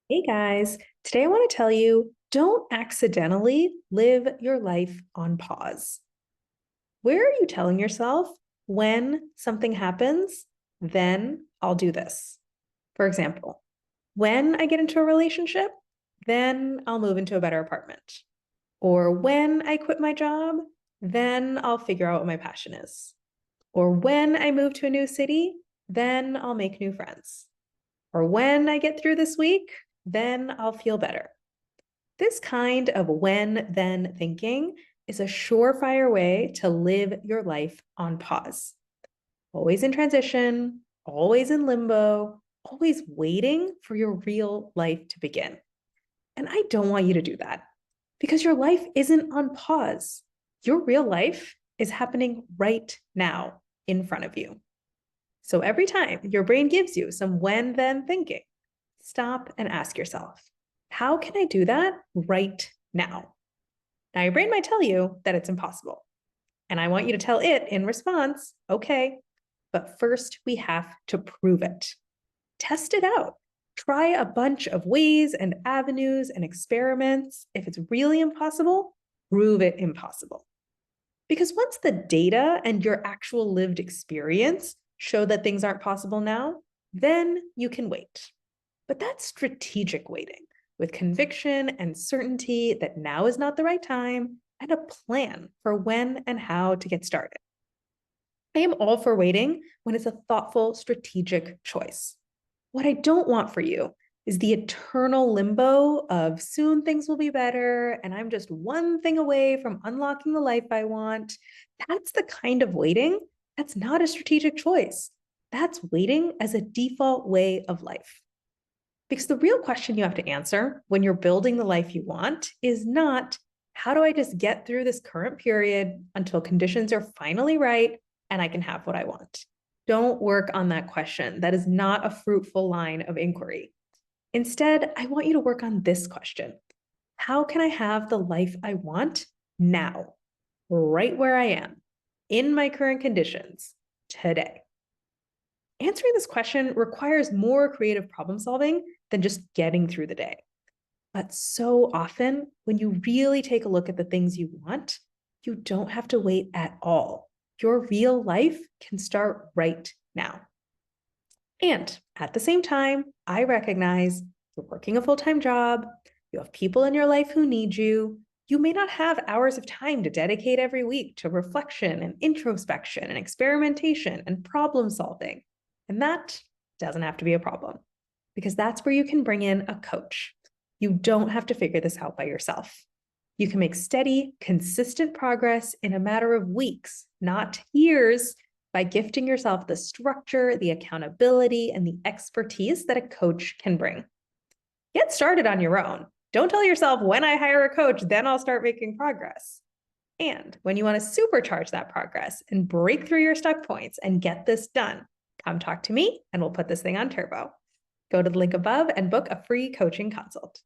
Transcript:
Hey guys, today I want to tell you don't accidentally live your life on pause. Where are you telling yourself when something happens, then I'll do this? For example, when I get into a relationship, then I'll move into a better apartment. Or when I quit my job, then I'll figure out what my passion is. Or when I move to a new city, then I'll make new friends. Or when I get through this week, then I'll feel better. This kind of when then thinking is a surefire way to live your life on pause. Always in transition, always in limbo, always waiting for your real life to begin. And I don't want you to do that because your life isn't on pause. Your real life is happening right now in front of you. So every time your brain gives you some when then thinking, stop and ask yourself, how can I do that right now? Now, your brain might tell you that it's impossible. And I want you to tell it in response, okay, but first we have to prove it. Test it out. Try a bunch of ways and avenues and experiments. If it's really impossible, prove it impossible. Because once the data and your actual lived experience show that things aren't possible now, then you can wait. But that's strategic waiting with conviction and certainty that now is not the right time and a plan for when and how to get started. I am all for waiting when it's a thoughtful, strategic choice. What I don't want for you is the eternal limbo of soon things will be better and I'm just one thing away from unlocking the life I want. That's the kind of waiting that's not a strategic choice. That's waiting as a default way of life. Because the real question you have to answer when you're building the life you want is not, how do I just get through this current period until conditions are finally right and I can have what I want? Don't work on that question. That is not a fruitful line of inquiry. Instead, I want you to work on this question. How can I have the life I want now, right where I am, in my current conditions, today? Answering this question requires more creative problem solving than just getting through the day. But so often, when you really take a look at the things you want, you don't have to wait at all. Your real life can start right now. And at the same time, I recognize you're working a full-time job, you have people in your life who need you. You may not have hours of time to dedicate every week to reflection and introspection and experimentation and problem solving. And that doesn't have to be a problem because that's where you can bring in a coach. You don't have to figure this out by yourself. You can make steady, consistent progress in a matter of weeks, not years, by gifting yourself the structure, the accountability, and the expertise that a coach can bring. Get started on your own. Don't tell yourself, when I hire a coach, then I'll start making progress. And when you want to supercharge that progress and break through your stuck points and get this done, come talk to me and we'll put this thing on turbo. Go to the link above and book a free coaching consult.